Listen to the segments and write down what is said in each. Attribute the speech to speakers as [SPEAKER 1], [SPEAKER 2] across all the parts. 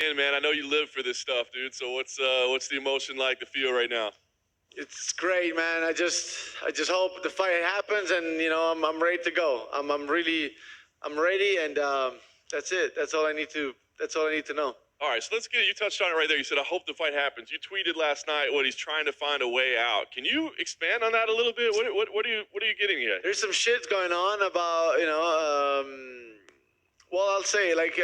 [SPEAKER 1] And man, I know you live for this stuff, dude. So what's the emotion like to feel right now?
[SPEAKER 2] It's great, man. I just hope the fight happens, and I'm ready to go. I'm ready, and that's it. That's all I need to know.
[SPEAKER 1] All right, so let's get it. You touched on it right there. You said, I hope the fight happens. You tweeted last night what he's trying to find a way out. Can you expand on that a little bit? What are you getting here?
[SPEAKER 2] There's some shit going on about, well, I'll say, like,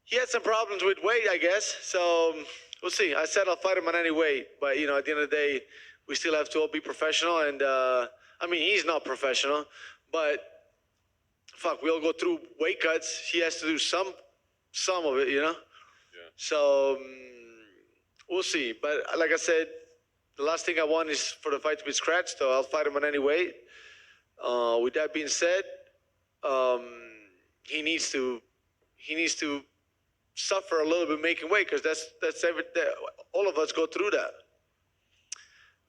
[SPEAKER 2] he had some problems with weight, I guess. So we'll see. I said I'll fight him on any weight. But, at the end of the day, we still have to all be professional. And, he's not professional. But, fuck, we all go through weight cuts. He has to do some of it,
[SPEAKER 1] Yeah.
[SPEAKER 2] So we'll see. But like I said, the last thing I want is for the fight to be scratched. So I'll fight him on any weight. With that being said, he needs to suffer a little bit making weight, because that's all of us go through that.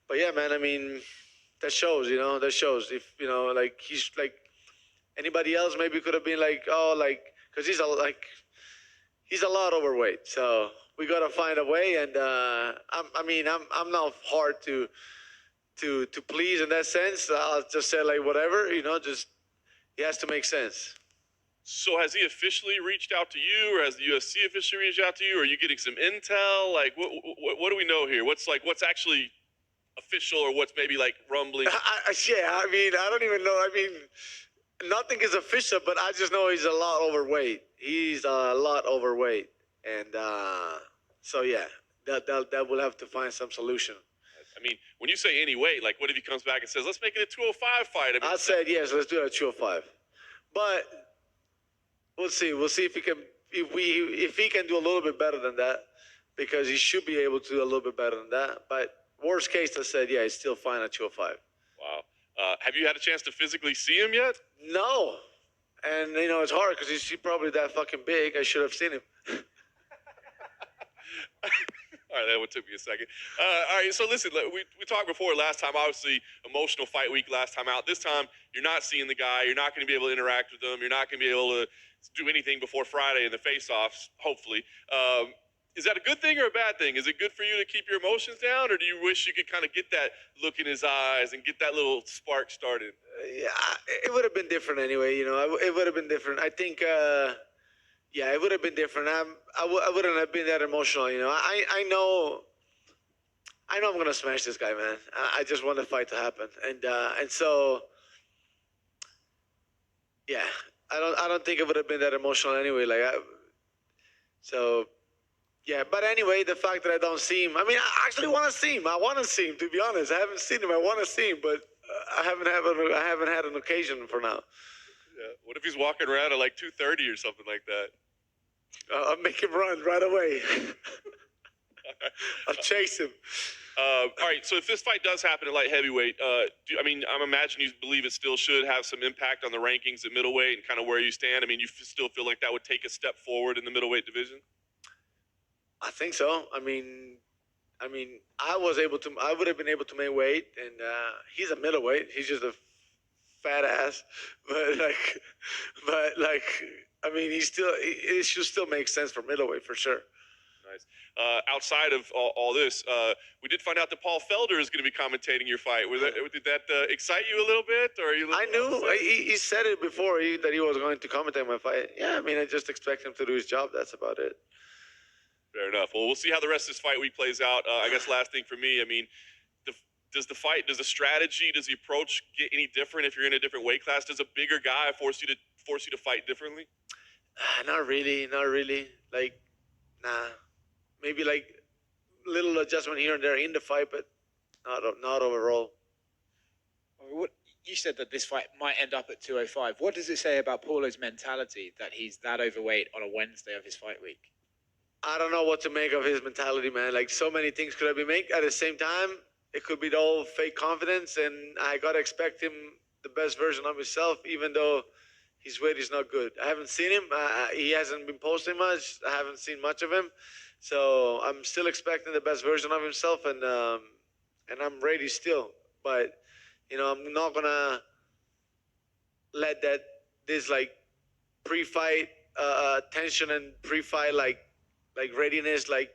[SPEAKER 2] But yeah, man, that shows. That shows. If like he's like anybody else, maybe could have been like, because he's a lot overweight. So we gotta find a way. And I'm not hard to please in that sense. I'll just say like whatever. Just it has to make sense.
[SPEAKER 1] So has he officially reached out to you, or has the UFC officially reached out to you? Or are you getting some intel? Like, what do we know here? What's actually official, or what's maybe like rumbling?
[SPEAKER 2] I don't even know. Nothing is official, but I just know he's a lot overweight. He's a lot overweight, and so yeah, that will have to find some solution.
[SPEAKER 1] When you say any weight, like what if he comes back and says, "Let's make it a 205 fight"?
[SPEAKER 2] I said yes, let's do it at 205, but we'll see. We'll see if he can do a little bit better than that, because he should be able to do a little bit better than that. But worst case, I said, yeah, he's still fine at 205.
[SPEAKER 1] Wow. Have you had a chance to physically see him yet?
[SPEAKER 2] No. And, it's hard because he's probably that fucking big. I should have seen him.
[SPEAKER 1] All right, that one took me a second. All right, so listen, we talked before last time, obviously, emotional fight week last time out. This time, you're not seeing the guy. You're not going to be able to interact with him. You're not going to be able to do anything before Friday in the face-offs, hopefully. Is that a good thing or a bad thing? Is it good for you to keep your emotions down, or do you wish you could kind of get that look in his eyes and get that little spark started?
[SPEAKER 2] Yeah, it would have been different anyway. It would have been different. I think, yeah, it would have been different. I wouldn't have been that emotional. I know I'm gonna smash this guy, man. I just want the fight to happen, and so, yeah, I don't think it would have been that emotional anyway. Yeah, but anyway, the fact that I don't see him, I actually want to see him. I want to see him, to be honest. I haven't seen him. I want to see him, but I haven't had an occasion for now.
[SPEAKER 1] Yeah. What if he's walking around at like 2:30 or something like that?
[SPEAKER 2] I'll make him run right away. I'll chase him.
[SPEAKER 1] All right, so if this fight does happen at light heavyweight, I'm imagining you believe it still should have some impact on the rankings at middleweight and kind of where you stand. You still feel like that would take a step forward in the middleweight division?
[SPEAKER 2] I think so. I would have been able to make weight, and he's a middleweight. He's just a fat ass, it should still make sense for middleweight for sure.
[SPEAKER 1] Nice. Outside of all this, we did find out that Paul Felder is going to be commentating your fight. Did that excite you a little bit, or are you?
[SPEAKER 2] I knew he said it before that he was going to commentate my fight. Yeah, I just expect him to do his job. That's about it.
[SPEAKER 1] Fair enough. Well, we'll see how the rest of this fight week plays out. I guess last thing for me, does the strategy, does the approach get any different if you're in a different weight class? Does a bigger guy force you to fight differently?
[SPEAKER 2] Not really. Nah. Maybe little adjustment here and there in the fight, but not overall.
[SPEAKER 3] What you said that this fight might end up at 205. What does it say about Paulo's mentality that he's that overweight on a Wednesday of his fight week?
[SPEAKER 2] I don't know what to make of his mentality, man. So many things could have been made at the same time. It could be the whole fake confidence, and I gotta expect him the best version of himself, even though his weight is not good. I haven't seen him. He hasn't been posting much. I haven't seen much of him, so I'm still expecting the best version of himself, and I'm ready still. But I'm not gonna let this pre-fight tension and pre-fight like readiness, like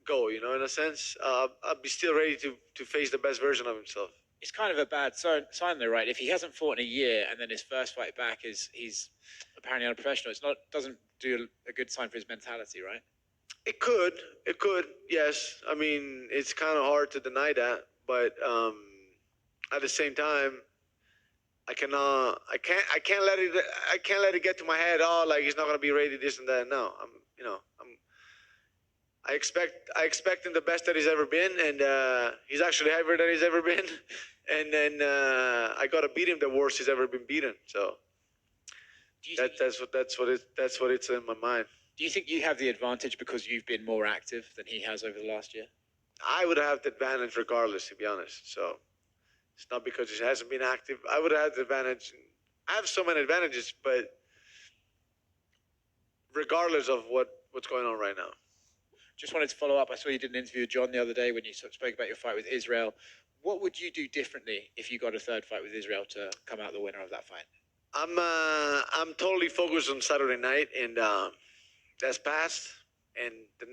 [SPEAKER 2] go, you know, in a sense. I'll be still ready to face the best version of himself.
[SPEAKER 3] It's kind of a bad sign, though, right? If he hasn't fought in a year and then his first fight back is he's apparently unprofessional, doesn't do a good sign for his mentality, right?
[SPEAKER 2] It could, yes. I mean, it's kind of hard to deny that, but at the same time, I can't let it get to my head. Oh, like he's not gonna be ready, this and that. No, I expect him the best that he's ever been, and he's actually heavier than he's ever been. And then I gotta beat him the worst he's ever been beaten. So that's what it's in my mind.
[SPEAKER 3] Do you think you have the advantage because you've been more active than he has over the last year?
[SPEAKER 2] I would have the advantage regardless, to be honest. So it's not because he hasn't been active. I would have the advantage. I have so many advantages, but regardless of what's going on right now.
[SPEAKER 3] Just wanted to follow up. I saw you did an interview with John the other day when you spoke about your fight with Israel. What would you do differently if you got a third fight with Israel to come out the winner of that fight?
[SPEAKER 2] I'm totally focused on Saturday night, and that's past. And the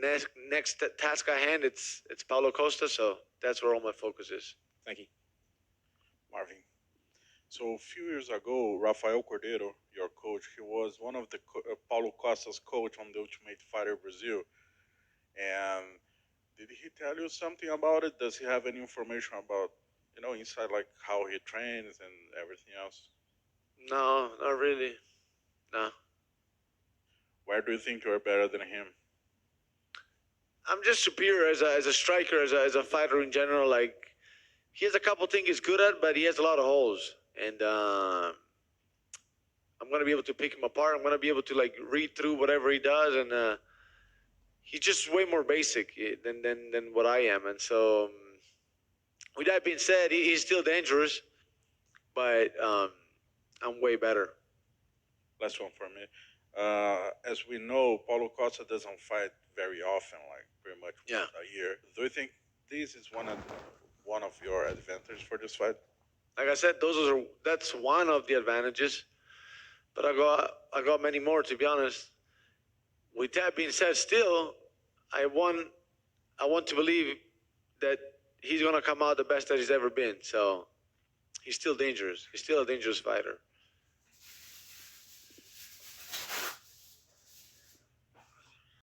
[SPEAKER 2] next task at hand, it's Paula Costa, so that's where all my focus is.
[SPEAKER 3] Thank you.
[SPEAKER 4] Marvin. So a few years ago, Rafael Cordeiro, your coach, he was one of the Paulo Costa's coach on the Ultimate Fighter Brazil. And did he tell you something about it? Does he have any information about, inside like how he trains and everything else?
[SPEAKER 2] No, not really. No.
[SPEAKER 4] Where do you think you're better than him?
[SPEAKER 2] I'm just superior as a striker, as a fighter in general. Like, he has a couple things he's good at, but he has a lot of holes. And I'm gonna be able to pick him apart. I'm gonna be able to like read through whatever he does, and he's just way more basic than what I am. And so, with that being said, he's still dangerous, but I'm way better.
[SPEAKER 4] Last one for me. As we know, Paulo Costa doesn't fight very often, like pretty much once a year. Do you think this is one of your advantages for this fight?
[SPEAKER 2] Like I said, that's one of the advantages, but I got many more, to be honest. With that being said, still, I want to believe that he's gonna come out the best that he's ever been. So he's still dangerous. He's still a dangerous fighter.